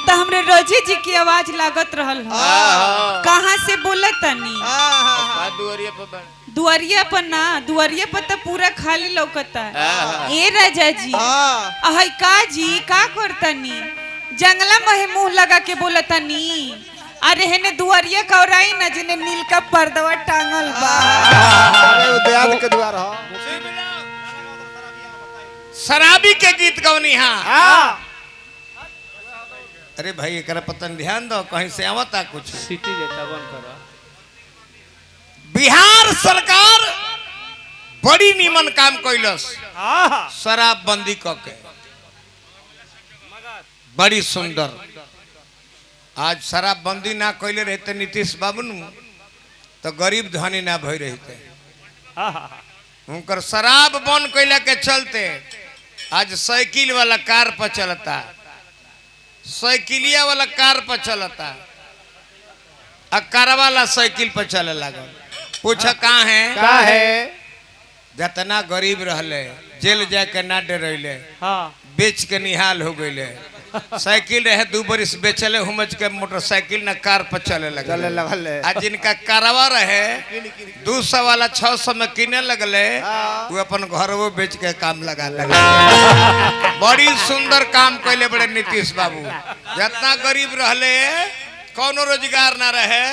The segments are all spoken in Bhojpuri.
तो हमरे रोजी जी की आवाज लागत रहल हो। कहाँ से बोला तनी? दुआरिया पर ना, दुआरिया पर तो पूरा खाली लौकता। ए राजा जी अहै का जी का करतनी? जंगला में मुंह लगा के बोला तनी। अरे हेने दुआरिया कौराई ना जिने नील का पर्दवा टांगल बा। अरे उद्यान के द्वार हो। शराबी के गीत गौनी हाँ। अरे भाई एक पतन ध्यान दो, कहीं से आवता कुछ सिटी देता बंद करो। बिहार सरकार बड़ी नीमन काम कैलस शराब बंदी के, बड़ी सुंदर। आज शराब बंदी ना कैले रहते नीतीश बाबू तो गरीब धनी ना भई रहते। उनकर शराब बंद कैला के चलते आज साइकिल वाला कार पर चलता, साइकिलिया वाला कार पर चलता, कार वाला साइकिल पर चले लगल। पूछा कहाँ है? का है? जितना गरीब रहले जेल जाके ना डरैले, बेच के निहाल हो गईले। साइकिल रहे 2 बरिस बेचले हुमच के मोटरसाइकिल ना कार पर चले लगले। आज जिनका कारवा रहे 200 वाला 600 में किने लगले, वो अपन घर वो बेच के काम लगा लगे। बड़ी सुंदर काम कैले बड़े नीतीश बाबू। जितना गरीब रहले कोनो रोजगार ना रहे,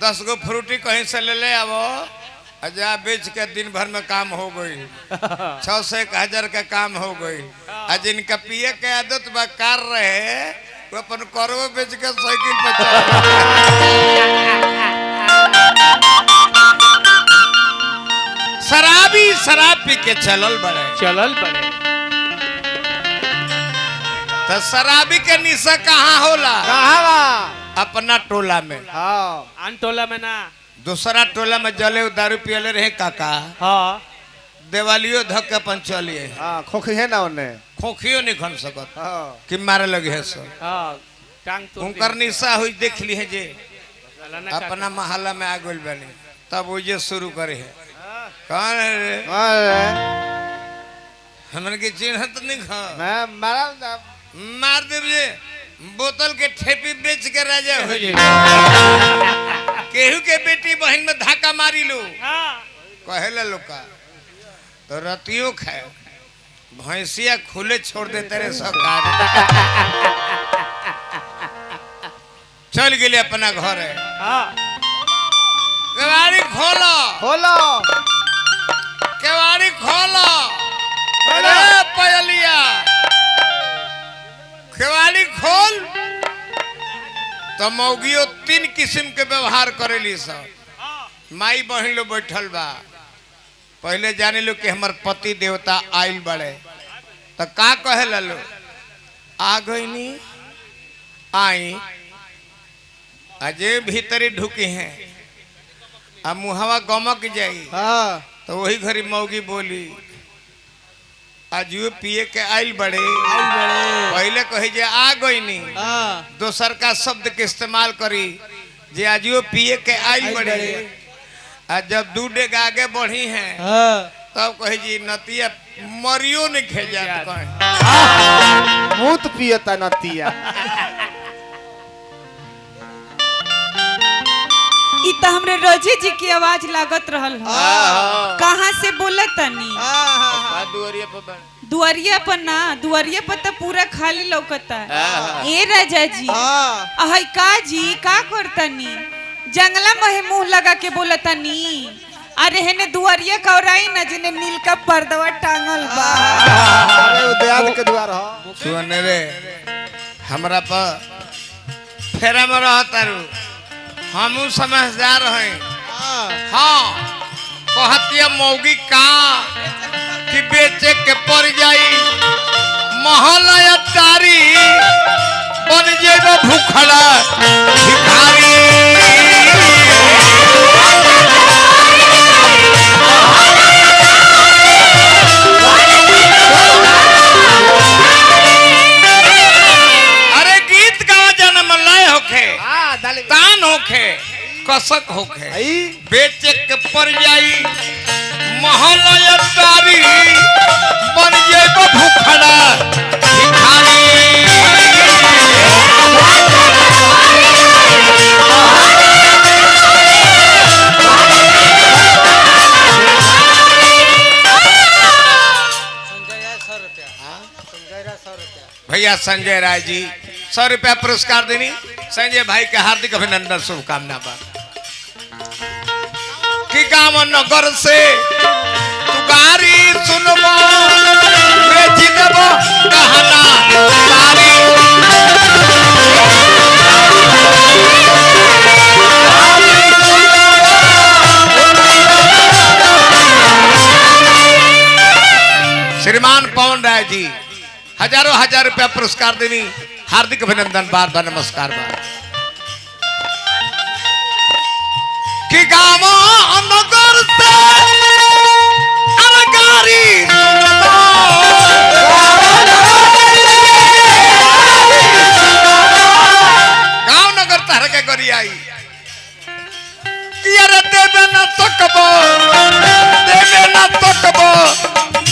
10 गो फ्रूटी कहीं से ले ले आवो, जा बेच के दिन भर में काम हो गई। 600 1 हजार का काम हो गई। आज जिनका पिए के आदत बा कार रहे, वो अपन करवो बेच के साइकिल पर शराबी शराब पी के चलल बड़े। तो शराबी के निशा कहाँ होला? अपना टोला में। आन टोला में ना, दूसरा टोला में जले दारू पियले रहे काका। देवालियो धक के अपन चलिए। खोखी है ना उन्हें, खोखियो नहीं खन सकत कि मारे लगे है सब। उनकर निशा हुई देख ली है जे अपना मोहल्ला में आ गइल बने, तब वो जे शुरू करे है। कौन है रे? हमन के चिन्हत नहीं खा। मैं मार दे जे बोतल के ठेपी बेच के राजा हो जाए। केहू के बेटी बहन में धाका मारी लो कहेला लोका तो रतियो खाए, भैंसिया खुले छोड़ देते रे सरकार। चल गए अपना घर है। केवाड़ी खोलो खोलो, केवाड़ी खोलो। अरे पयलिया केवाड़ी खोल। तो मौगियो 3 किस्म के व्यवहार करेली सब। माई बहन लो बैठल बा, पहले जाने लो कि हमार पति देवता आइल बड़े, तो का कहे लो? आ गई नी आई, अजय भीतरी ढुकी हैं, अब मुहवा गमक जाई। तो वही घड़ी मौगी बोली आज यो पिए के आइल बड़े। पहले कहे जे आ गई नी, दोसर का शब्द के इस्तेमाल करी जे आज यो पिए के आइल बड़े। आज जब 2 डेग आगे बढ़ी हैं तब कहे जी नतिया मरियो नहीं खेजात कहे मूत पियता नतिया। इ तो हमरे रोजी जी की आवाज लागत रहल हो। कहाँ से बोला तनी? दुआरिया पर ना, दुआरिया पर तो पूरा खाली लौकता। ए राजा जी अहै का जी का करतनी? जंगला में मुंह लगा के बोला तनी। अरे हेने दुआरिया कौराई ना जिने नील का पर्दवा टांगल बा। अरे उद्यान के द्वार हो। सुन रे हमरा पर फेरा में रहता रू, हमू समझदार हैं। हाँ कहतिया मौगी का कि बेचे के पड़ जाई महल तारी, बन जेबो भूखला भिखारी। अरे गीत गावा जन्म लय होखे, तान होखे, कसक होखे, बेचे के पड़ जाई महल तारी, बन जेबो भूखला भिखारी। भैया संजय राय जी 100 रुपया पुरस्कार देनी। संजय भाई के हार्दिक अभिनंदन शुभकामना बा कि गाँव नगर से तू गारी सुनबो बेची देबो कहना सारी श्रीमान पवन राय जी हजारों हजार रुपया पुरस्कार देनी। हार्दिक अभिनंदन बार बार नमस्कार बार कि गाँव नगर से अरगारी गाँव नगर तरह के करी आई कि अरे देवे न सकबो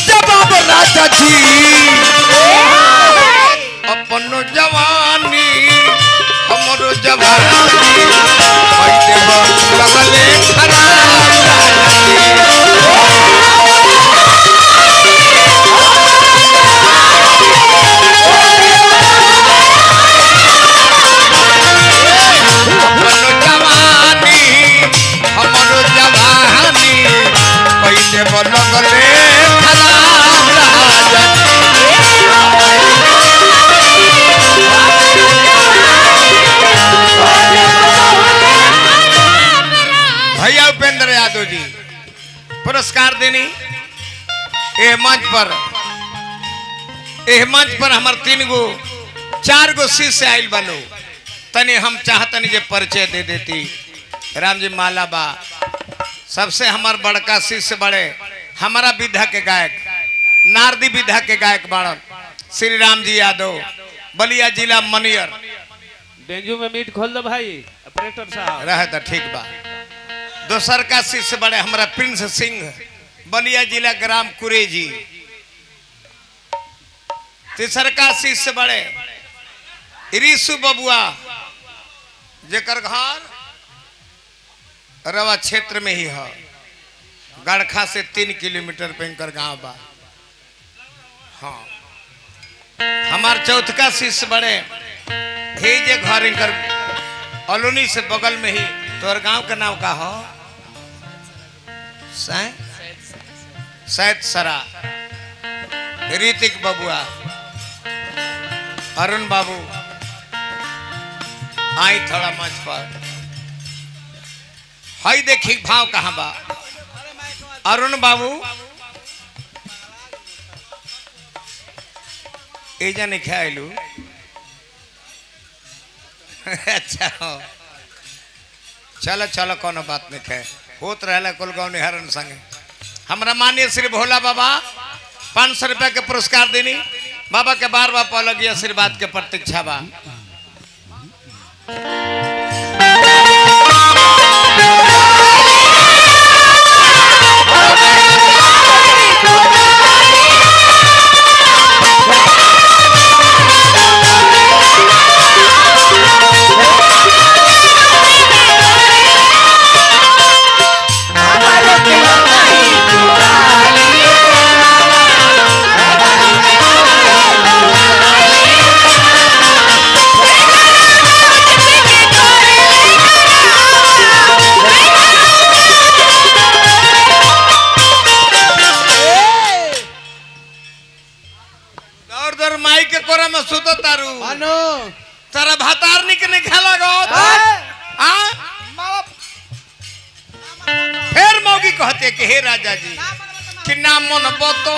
जवाब राजा जी अपन जवानी हमरो जवानी लगले जवानी हमरो जवानी पहले लगले भैया उपेंद्र यादव जी पुरस्कार देनी। एह मंच पर हमार 3 गो 4 गो शिष्य आयल बनो तनी हम चाहतनी जे परिचय दे देती। राम जी माला बा सबसे हमार बड़का शिष्य बड़े हमारा विधा के गायक नारदी विधा के गायक बाड़न श्री राम जी यादव बलिया जिला मनियर। बेंजू में मीट खोल दो भाई ऑपरेटर साहब रहे तो ठीक बा। दोसर का शिष्य बड़े हमारा प्रिंस सिंह बलिया जिला ग्राम कुरेजी। तीसर का शिष्य बड़े ऋषु बबुआ जेकर घर रवा क्षेत्र में ही है गड़खा से 3 किलोमीटर पे इनकर गांव बा। हाँ हमार चौथका शिष्य बड़े हे जे घर इनकर अलोनी से बगल में ही। तोर गांव का नाम का हो सैद सरा ऋतिक बबुआ अरुण बाबू आई थोड़ा मंच पर हाई देखी भाव कहाँ बा अरुण बाबू एजा नहीं खाएलू अच्छा हो चलो चलो कोनो बात नहीं खाए होत रहला कुल गाँव निहरन संगे। हमरा माननीय श्री भोला बाबा 500 रुपया के पुरस्कार देनी। बाबा के बार बार पलगी आशीर्वाद के प्रतीक्षा बा। तारा भातार निकने खेला गो फिर मौगी कहते कि हे राजा जी कि ना मन बतो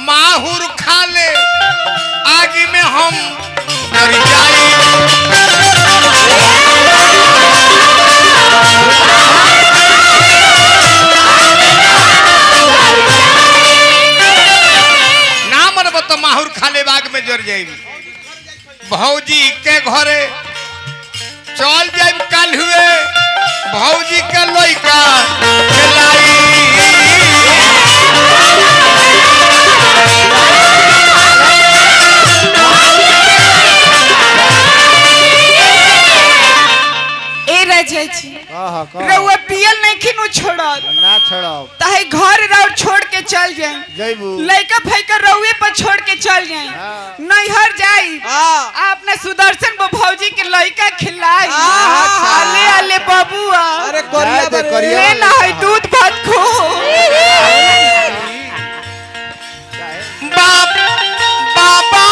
माहुर खा ले आगे में हम डर जाई। ना मन बतो माहुर खा ले बाग में जर जाई। भौजी के घरे चल जाए कल हुए भौजी के लइका खेलाई। ए राजा जी रउआ पियल नहीं नु छोड़त ना छोड़ो ताहे घर रहो छोड़ के चल जाए जयबू लड़का फैका रहुए पर छोड़ के चल जाए हाँ। नैहर जाई अपने सुदर्शन भौजी के लड़का खिलाई आले आले बबुआ अरे कोरिया जाए दे, कोरिया ले ना है दूध भात खो बाबा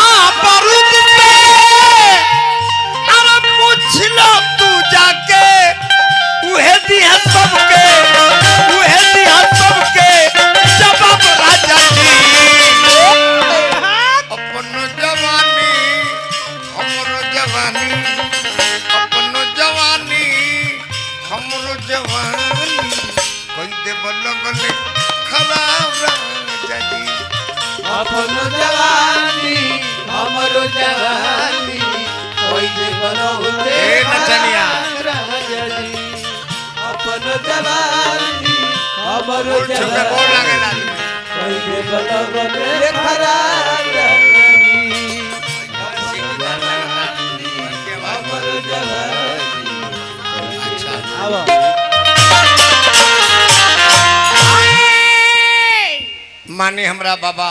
बरूद पे अब पूछ लो तू जाके उहे दिया सबके जवाब राजा जी अपन जवानी हमरो जवानी अपन जवानी हमरो जवानी कोई दे लगले खराब राजा जी अपन जवानी हमरो जवानी कोई दे बनौले ए नचनिया राजा जी अपन जवानी हमरो बोल छुपे बोल जवानी लागे लागे कोई दे बनौले खराब राजा जी हमरो जवानी अच्छा आवा माने हमरा बाबा